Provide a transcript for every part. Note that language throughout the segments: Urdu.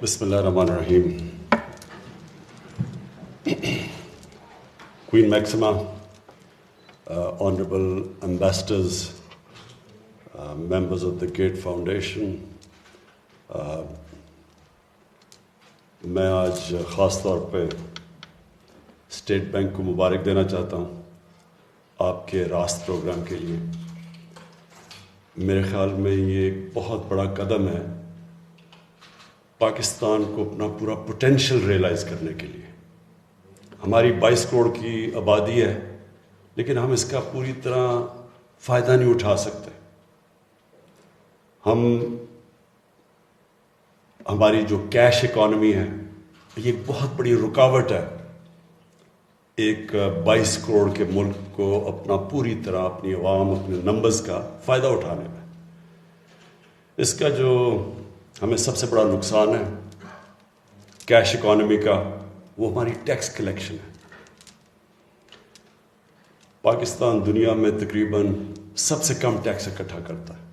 بسم اللہ الرحمن الرحیم. Queen Maxima, honorable ambassadors, members of the Gate Foundation, میں آج خاص طور پہ اسٹیٹ بینک کو مبارک دینا چاہتا ہوں آپ کے راست پروگرام کے لیے. میرے خیال میں یہ ایک بہت بڑا قدم ہے پاکستان کو اپنا پورا پوٹینشیل ریئلائز کرنے کے لیے. ہماری 22 کروڑ کی آبادی ہے لیکن ہم اس کا پوری طرح فائدہ نہیں اٹھا سکتے. ہماری جو کیش اکانومی ہے یہ بہت بڑی رکاوٹ ہے ایک 22 کروڑ کے ملک کو اپنا پوری طرح اپنی عوام اپنے نمبرز کا فائدہ اٹھانے میں. اس کا جو ہمیں سب سے بڑا نقصان ہے کیش اکانومی کا وہ ہماری ٹیکس کلیکشن ہے. پاکستان دنیا میں تقریباً سب سے کم ٹیکس اکٹھا کرتا ہے.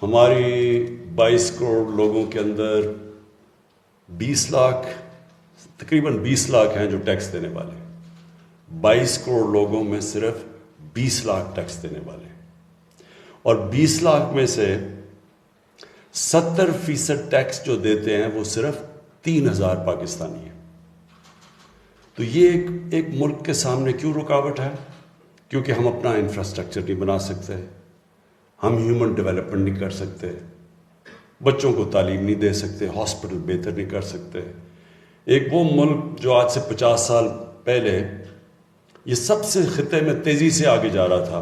ہماری 22 کروڑ لوگوں کے اندر 20 لاکھ تقریباً 20 لاکھ ہیں جو ٹیکس دینے والے ہیں. 22 کروڑ لوگوں میں صرف 20 لاکھ ٹیکس دینے والے ہیں اور 20 لاکھ میں سے 70% ٹیکس جو دیتے ہیں وہ صرف 3,000 پاکستانی ہیں. تو یہ ایک ملک کے سامنے کیوں رکاوٹ ہے؟ کیونکہ ہم اپنا انفراسٹرکچر نہیں بنا سکتے, ہم ہیومن ڈیولپمنٹ نہیں کر سکتے, بچوں کو تعلیم نہیں دے سکتے, ہاسپٹل بہتر نہیں کر سکتے. ایک وہ ملک جو آج سے 50 سال پہلے یہ سب سے خطے میں تیزی سے آگے جا رہا تھا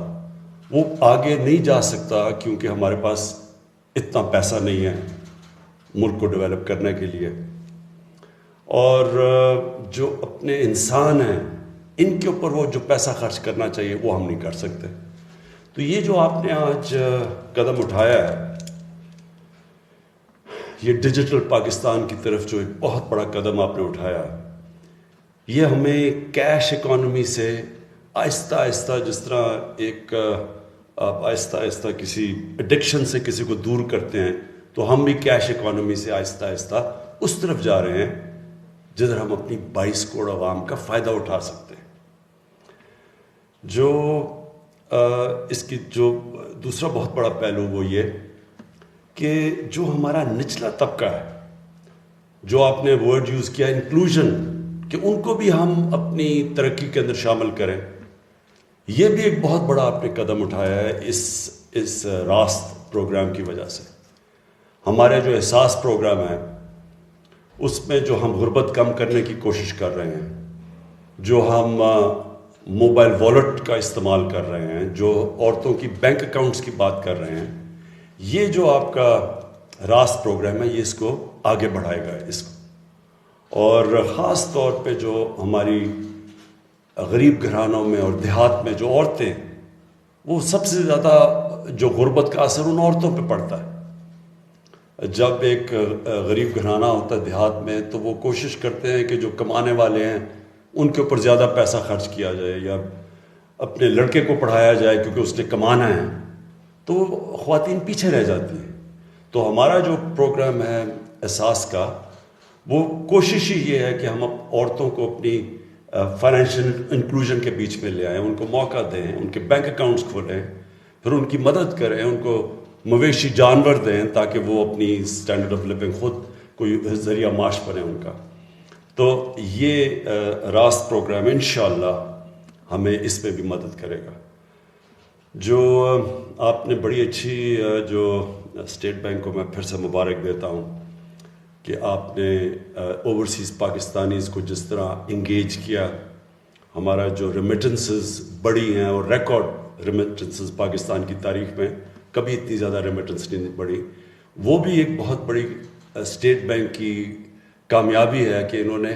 وہ آگے نہیں جا سکتا کیونکہ ہمارے پاس اتنا پیسہ نہیں ہے ملک کو ڈیولپ کرنے کے لیے. اور جو اپنے انسان ہیں ان کے اوپر وہ جو پیسہ خرچ کرنا چاہیے وہ ہم نہیں کر سکتے. تو یہ جو آپ نے آج قدم اٹھایا ہے یہ ڈیجیٹل پاکستان کی طرف جو ایک بہت بڑا قدم آپ نے اٹھایا یہ ہمیں کیش اکانومی سے آہستہ آہستہ جس طرح ایک آپ آہستہ آہستہ کسی ایڈکشن سے کسی کو دور کرتے ہیں تو ہم بھی کیش اکانومی سے آہستہ آہستہ اس طرف جا رہے ہیں جدھر ہم اپنی 22 کروڑ عوام کا فائدہ اٹھا سکتے ہیں. جو اس کی جو دوسرا بہت بڑا پہلو وہ یہ کہ جو ہمارا نچلا طبقہ ہے جو آپ نے ورڈ یوز کیا انکلوژن کہ ان کو بھی ہم اپنی ترقی کے اندر شامل کریں, یہ بھی ایک بہت بڑا آپ نے قدم اٹھایا ہے اس راست پروگرام کی وجہ سے. ہمارے جو احساس پروگرام ہے اس میں جو ہم غربت کم کرنے کی کوشش کر رہے ہیں, جو ہم موبائل والیٹ کا استعمال کر رہے ہیں, جو عورتوں کی بینک اکاؤنٹس کی بات کر رہے ہیں, یہ جو آپ کا راست پروگرام ہے یہ اس کو آگے بڑھائے گا اس کو. اور خاص طور پہ جو ہماری غریب گھرانوں میں اور دیہات میں جو عورتیں وہ سب سے زیادہ جو غربت کا اثر ان عورتوں پہ پڑتا ہے. جب ایک غریب گھرانہ ہوتا ہے دیہات میں تو وہ کوشش کرتے ہیں کہ جو کمانے والے ہیں ان کے اوپر زیادہ پیسہ خرچ کیا جائے یا اپنے لڑکے کو پڑھایا جائے کیونکہ اس نے کمانا ہے, تو خواتین پیچھے رہ جاتی ہیں. تو ہمارا جو پروگرام ہے احساس کا وہ کوشش ہی یہ ہے کہ ہم عورتوں کو اپنی فائنینشیل انکلوژن کے بیچ میں لے آئیں, ان کو موقع دیں, ان کے بینک اکاؤنٹس کھولیں, پھر ان کی مدد کریں, ان کو مویشی جانور دیں تاکہ وہ اپنی اسٹینڈرڈ آف لیونگ خود کوئی ذریعہ معاش بنے ان کا. تو یہ راست پروگرام انشاءاللہ ہمیں اس میں بھی مدد کرے گا. جو آپ نے بڑی اچھی جو اسٹیٹ بینک کو میں پھر سے مبارک دیتا ہوں کہ آپ نے اوورسیز پاکستانیز کو جس طرح انگیج کیا. ہمارا جو ریمیٹنسز بڑی ہیں اور ریکارڈ ریمیٹنسز پاکستان کی تاریخ میں کبھی اتنی زیادہ ریمیٹنس نہیں بڑھی, وہ بھی ایک بہت بڑی اسٹیٹ بینک کی کامیابی ہے کہ انہوں نے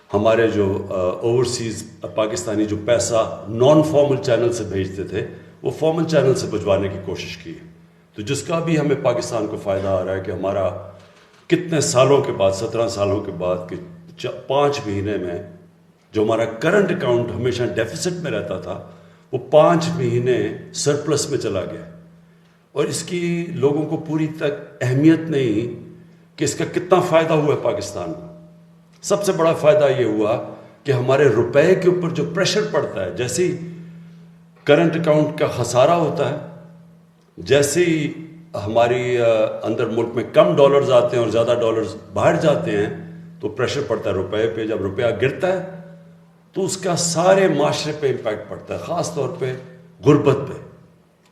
ہمارے جو اوورسیز پاکستانی جو پیسہ نان فارمل چینل سے بھیجتے تھے وہ فارمل چینل سے بھجوانے کی کوشش کی. تو جس کا بھی ہمیں پاکستان کو فائدہ آ رہا ہے کہ ہمارا کتنے سالوں کے بعد 17 سالوں کے بعد کہ 5 مہینے میں جو ہمارا کرنٹ اکاؤنٹ ہمیشہ ڈیفیسٹ میں رہتا تھا وہ 5 مہینے سرپلس میں چلا گیا. اور اس کی لوگوں کو پوری تک اہمیت نہیں کہ اس کا کتنا فائدہ ہوا ہے پاکستان کو. سب سے بڑا فائدہ یہ ہوا کہ ہمارے روپے کے اوپر جو پریشر پڑتا ہے، جیسے کرنٹ اکاؤنٹ کا خسارہ ہوتا ہے، جیسے ہماری اندر ملک میں کم ڈالرز آتے ہیں اور زیادہ ڈالرز باہر جاتے ہیں تو پریشر پڑتا ہے روپے پہ. جب روپیہ گرتا ہے تو اس کا سارے معاشرے پہ امپیکٹ پڑتا ہے، خاص طور پہ غربت پہ.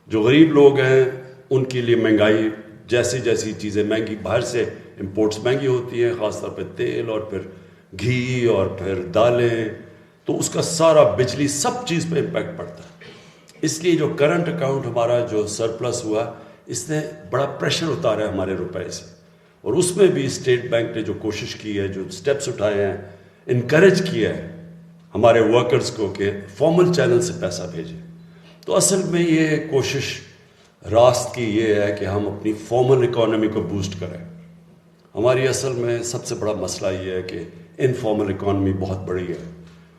جو غریب لوگ ہیں ان کے لیے مہنگائی، جیسی جیسی چیزیں مہنگی، باہر سے امپورٹس مہنگی ہوتی ہیں، خاص طور پہ تیل اور پھر گھی اور پھر دالیں، تو اس کا سارا بجلی سب چیز پہ امپیکٹ پڑتا ہے. اس لیے جو کرنٹ اکاؤنٹ ہمارا جو سرپلس ہوا، اس نے بڑا پریشر اتارا ہے ہمارے روپے سے. اور اس میں بھی اسٹیٹ بینک نے جو کوشش کی ہے، جو سٹیپس اٹھائے ہیں، انکریج کیا ہے ہمارے ورکرز کو کہ فارمل چینل سے پیسہ بھیجیں. تو اصل میں یہ کوشش راست کی یہ ہے کہ ہم اپنی فارمل اکانومی کو بوسٹ کریں. ہماری اصل میں سب سے بڑا مسئلہ یہ ہے کہ انفارمل اکانومی بہت بڑی ہے،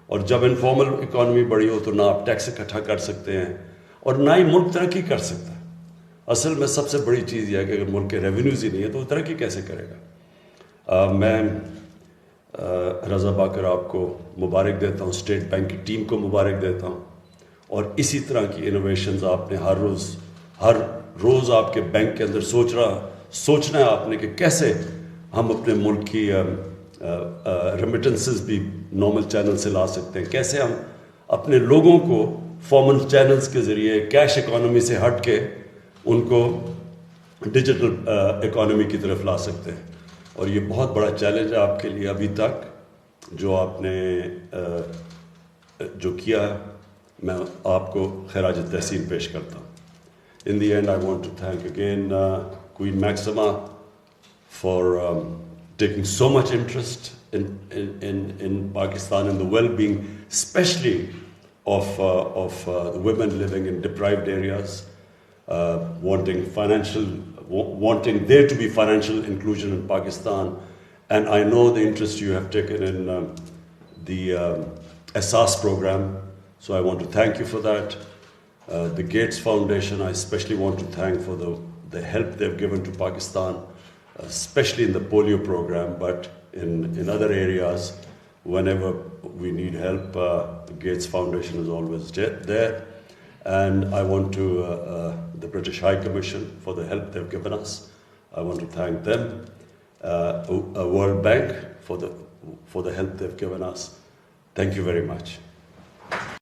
اور جب انفارمل اکانومی بڑی ہو تو نہ آپ ٹیکس اکٹھا کر سکتے ہیں اور نہ ہی ملک ترقی کر سکتا ہے. اصل میں سب سے بڑی چیز یہ ہے کہ اگر ملک کے ریونیوز ہی نہیں ہے تو وہ ترقی کیسے کرے گا. میں رضا باکر آپ کو مبارک دیتا ہوں، اسٹیٹ بینک کی ٹیم کو مبارک دیتا ہوں، اور اسی طرح کی انوویشنز آپ نے ہر روز آپ کے بینک کے اندر سوچنا ہے آپ نے کہ کیسے ہم اپنے ملک کی ریمیٹنسز بھی نارمل چینل سے لا سکتے ہیں، کیسے ہم اپنے لوگوں کو فارمل چینلز کے ذریعے کیش اکانومی سے ہٹ کے ان کو ڈیجیٹل اکانومی کی طرف لا سکتے ہیں. اور یہ بہت بڑا چیلنج ہے آپ کے لیے ابھی تک جو آپ نے جو کیا ہے. میں آپ کو خراج تحسین پیش کرتا ہوں. In the end, I want to thank again Queen Maxima for taking so much interest in Pakistan and the well-being, especially of the women living in deprived areas, wanting there to be financial inclusion in Pakistan. And I know the interest you have taken in the Asas program, so I want to thank you for that. The Gates Foundation, I especially want to thank for the help they've given to Pakistan, especially in the polio program, but in other areas, whenever we need help, the Gates Foundation is always there. And I want to, the British High Commission for the help they've given us. I want to thank them, World Bank for the help they've given us. Thank you very much.